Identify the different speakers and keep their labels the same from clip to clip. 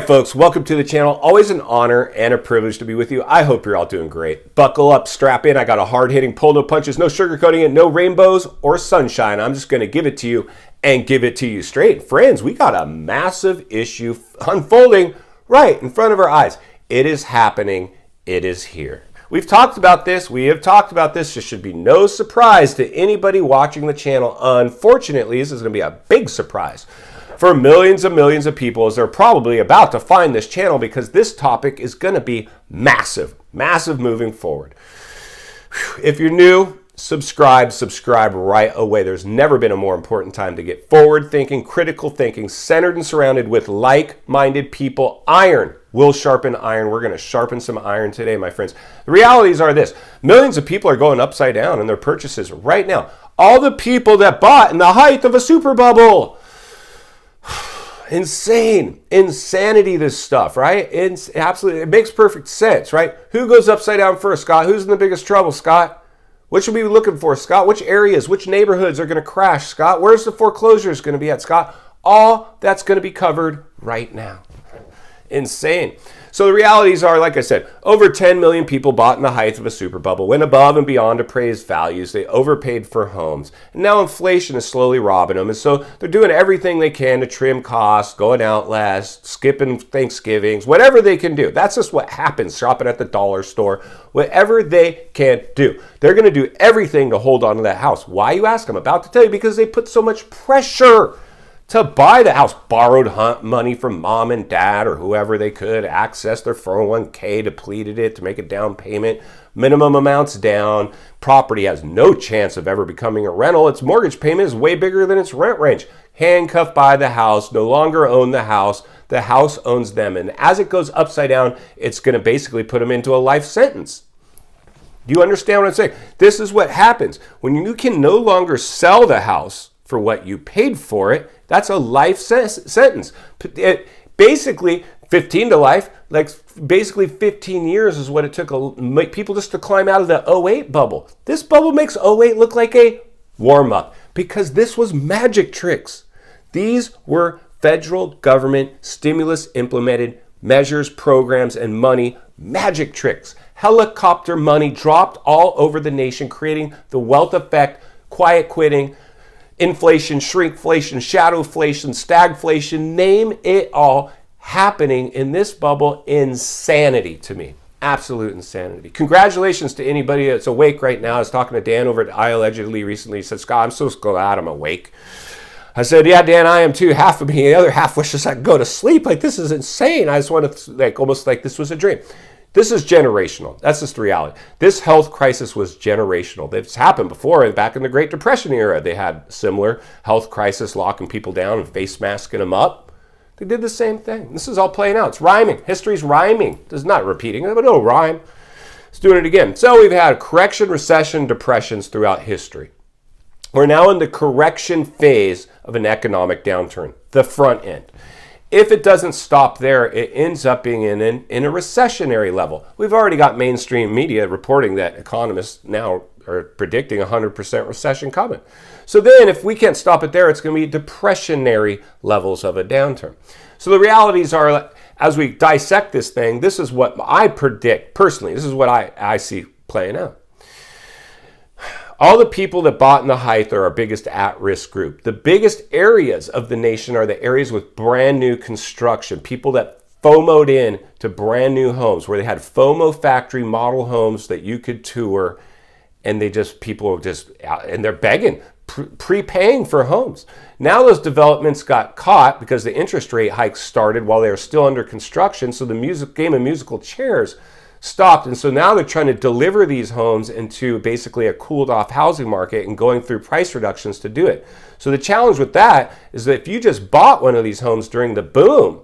Speaker 1: folks, welcome to the channel. Always an honor and a privilege to be with you. I hope you're all doing great. Buckle up, strap in. I got a hard-hitting pull, no punches, no sugarcoating it, no rainbows or sunshine. I'm just going to give it to you and give it to you straight. Friends, we got a massive issue unfolding right in front of our eyes. It is happening. It is here. We've talked about this. We have talked about this. This should be no surprise to anybody watching the channel. Unfortunately, this is going to be a big surprise for millions and millions of people, as they're probably about to find this channel, because this topic is going to be massive, massive moving forward. If you're new, subscribe right away. There's never been a more important time to get forward thinking, critical thinking, centered and surrounded with like-minded people. Iron will sharpen iron. We're going to sharpen some iron today, my friends. The realities are this: millions of people are going upside down in their purchases right now. All the people that bought in the height of a super bubble. Insanity, this stuff, right? It's absolutely, it makes perfect sense, right? Who goes upside down first, Scott? Who's in the biggest trouble, Scott? What should we be looking for, Scott? Which areas, which neighborhoods are going to crash, Scott? Where's the foreclosures going to be at, Scott? All that's going to be covered right now. Insane. So the realities are, like I said, over 10 million people bought in the height of a super bubble, went above and beyond appraised values. They overpaid for homes. And now inflation is slowly robbing them. And so they're doing everything they can to trim costs, going out less, skipping Thanksgivings, whatever they can do. That's just what happens shopping at the dollar store. Whatever they can do. They're going to do everything to hold on to that house. Why, you ask? I'm about to tell you. Because they put so much pressure to buy the house, borrowed money from mom and dad or whoever they could, access their 401k, depleted it to make a down payment, minimum amounts down. Property has no chance of ever becoming a rental. Its mortgage payment is way bigger than its rent range. Handcuffed by the house, no longer own the house owns them. And as it goes upside down, it's going to basically put them into a life sentence. Do you understand what I'm saying? This is what happens when you can no longer sell the house for what you paid for it. That's a life sentence. Basically, 15 to life, like basically 15 years is what it took people just to climb out of the 08 bubble. This bubble makes 08 look like a warm-up because this was magic tricks. These were federal government stimulus implemented measures, programs, and money magic tricks. Helicopter money dropped all over the nation, creating the wealth effect, quiet quitting, inflation, shrinkflation, shadowflation, stagflation, name it all, happening in this bubble. Insanity to me. Absolute insanity. Congratulations to anybody that's awake right now. I was talking to Dan over at I Allegedly recently. He said, Scott, I'm so glad I'm awake. I said, yeah, Dan, I am too. Half of me, the other half wishes I could go to sleep. Like, this is insane. I just want to, almost like this was a dream. This is generational. That's just the reality. This health crisis was generational. It's happened before. Back in the Great Depression era, they had similar health crisis, locking people down and face masking them up. They did the same thing. This is all playing out. It's rhyming. History's rhyming. It's not repeating it, but it'll rhyme. It's doing it again. So we've had correction, recession, depressions throughout history. We're now in the correction phase of an economic downturn, the front end. If it doesn't stop there, it ends up being in a recessionary level. We've already got mainstream media reporting that economists now are predicting 100% recession coming. So then if we can't stop it there, it's going to be depressionary levels of a downturn. So the realities are, as we dissect this thing, this is what I predict personally. This is what I see playing out. All the people that bought in the height are our biggest at-risk group. The biggest areas of the nation are the areas with brand new construction. People that FOMO'd in to brand new homes, where they had FOMO factory model homes that you could tour, and people are just out, and they're begging, prepaying for homes. Now those developments got caught because the interest rate hikes started while they were still under construction, so the game of musical chairs stopped, and so now they're trying to deliver these homes into basically a cooled off housing market and going through price reductions to do it. So the challenge with that is that if you just bought one of these homes during the boom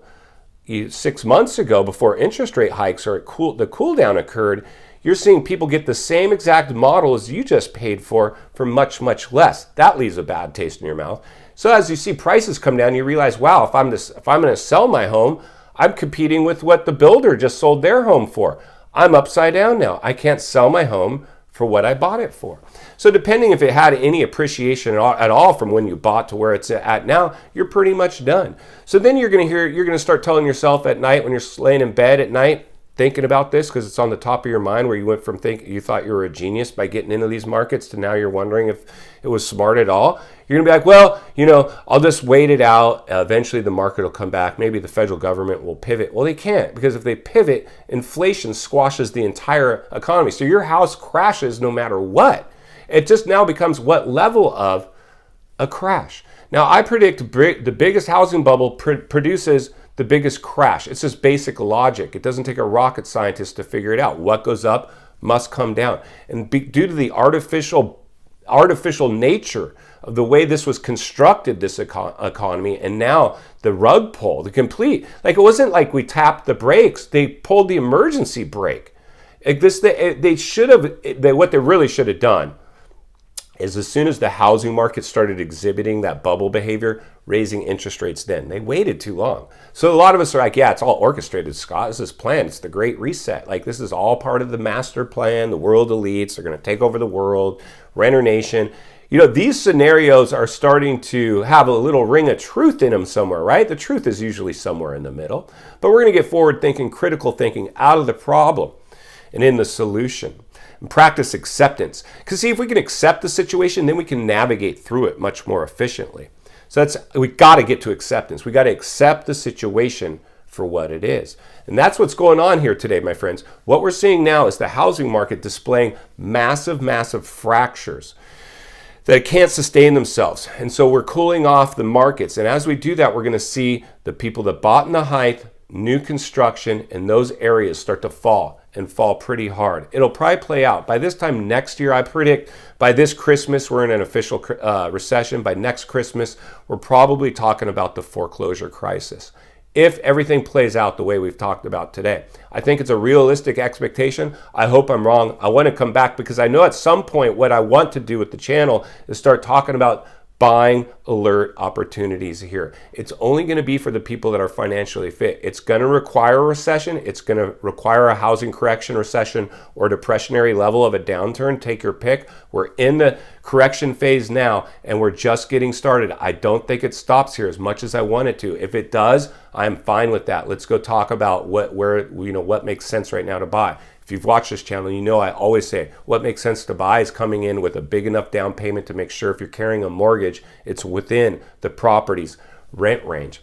Speaker 1: 6 months ago, before interest rate hikes or the cool down occurred, you're seeing people get the same exact model as you just paid for much, much less. That leaves a bad taste in your mouth. So as you see prices come down, you realize, wow, if I'm going to sell my home, I'm competing with what the builder just sold their home for. I'm upside down now. I can't sell my home for what I bought it for. So depending if it had any appreciation at all from when you bought to where it's at now, you're pretty much done. So then you're going to start telling yourself at night when you're laying in bed at night, thinking about this because it's on the top of your mind, where you went from thinking you thought you were a genius by getting into these markets to now you're wondering if it was smart at all. You're gonna be like, well, I'll just wait it out. Eventually the market will come back. Maybe the federal government will pivot. Well, they can't, because if they pivot, inflation squashes the entire economy. So your house crashes no matter what. It just now becomes what level of a crash. Now I predict the biggest housing bubble produces the biggest crash. It's just basic logic. It doesn't take a rocket scientist to figure it out. What goes up must come down. And due to the artificial nature of the way this was constructed, this economy, and now the rug pull, the complete, like it wasn't like we tapped the brakes, they pulled the emergency brake. Like this, they should have, what they really should have done is, as soon as the housing market started exhibiting that bubble behavior, raising interest rates then. They waited too long. So a lot of us are like, yeah, it's all orchestrated, Scott. This is planned. It's the Great Reset. Like, this is all part of the master plan. The world elites are going to take over the world, renter nation. These scenarios are starting to have a little ring of truth in them somewhere, right? The truth is usually somewhere in the middle. But we're going to get forward thinking, critical thinking out of the problem and in the solution. And practice acceptance. Because see, if we can accept the situation, then we can navigate through it much more efficiently. So we got to get to acceptance. We got to accept the situation for what it is. And that's what's going on here today, my friends. What we're seeing now is the housing market displaying massive, massive fractures that can't sustain themselves. And so we're cooling off the markets. And as we do that, we're going to see the people that bought in the height, new construction, and those areas start to fall, and fall pretty hard. It'll probably play out. By this time next year, I predict by this Christmas, we're in an official recession. By next Christmas, we're probably talking about the foreclosure crisis. If everything plays out the way we've talked about today. I think it's a realistic expectation. I hope I'm wrong. I want to come back because I know at some point what I want to do with the channel is start talking about buying alert opportunities here. It's only going to be for the people that are financially fit. It's going to require a recession. It's going to require a housing correction recession or depressionary level of a downturn. Take your pick. We're in the correction phase now, and we're just getting started. I don't think it stops here as much as I want it to. If it does, I'm fine with that. Let's go talk about what makes sense right now to buy. If you've watched this channel, you know I always say what makes sense to buy is coming in with a big enough down payment to make sure if you're carrying a mortgage, it's within the property's rent range.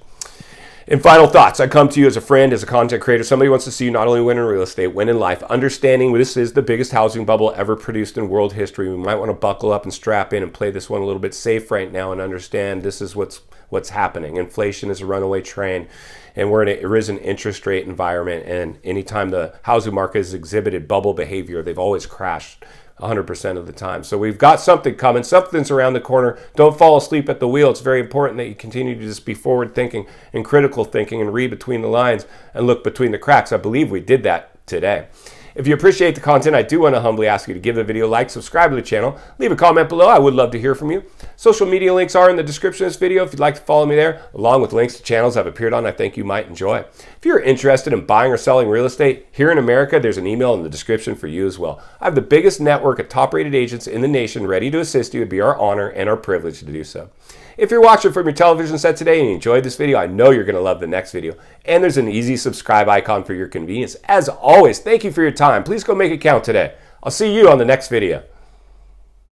Speaker 1: And final thoughts, I come to you as a friend, as a content creator. Somebody wants to see you not only win in real estate, win in life. Understanding this is the biggest housing bubble ever produced in world history. We might want to buckle up and strap in and play this one a little bit safe right now and understand this is what's happening. Inflation is a runaway train, and we're in a risen interest rate environment. And anytime the housing market has exhibited bubble behavior, they've always crashed 100% of the time. So we've got something coming. Something's around the corner. Don't fall asleep at the wheel. It's very important that you continue to just be forward thinking and critical thinking and read between the lines and look between the cracks. I believe we did that today. If you appreciate the content, I do want to humbly ask you to give the video a like, subscribe to the channel, leave a comment below. I would love to hear from you. Social media links are in the description of this video if you'd like to follow me there, along with links to channels I've appeared on I think you might enjoy. If you're interested in buying or selling real estate here in America, there's an email in the description for you as well. I have the biggest network of top-rated agents in the nation ready to assist you. It'd be our honor and our privilege to do so. If you're watching from your television set today and you enjoyed this video, I know you're going to love the next video. And there's an easy subscribe icon for your convenience. As always, thank you for your time. Please go make it count today. I'll see you on the next video.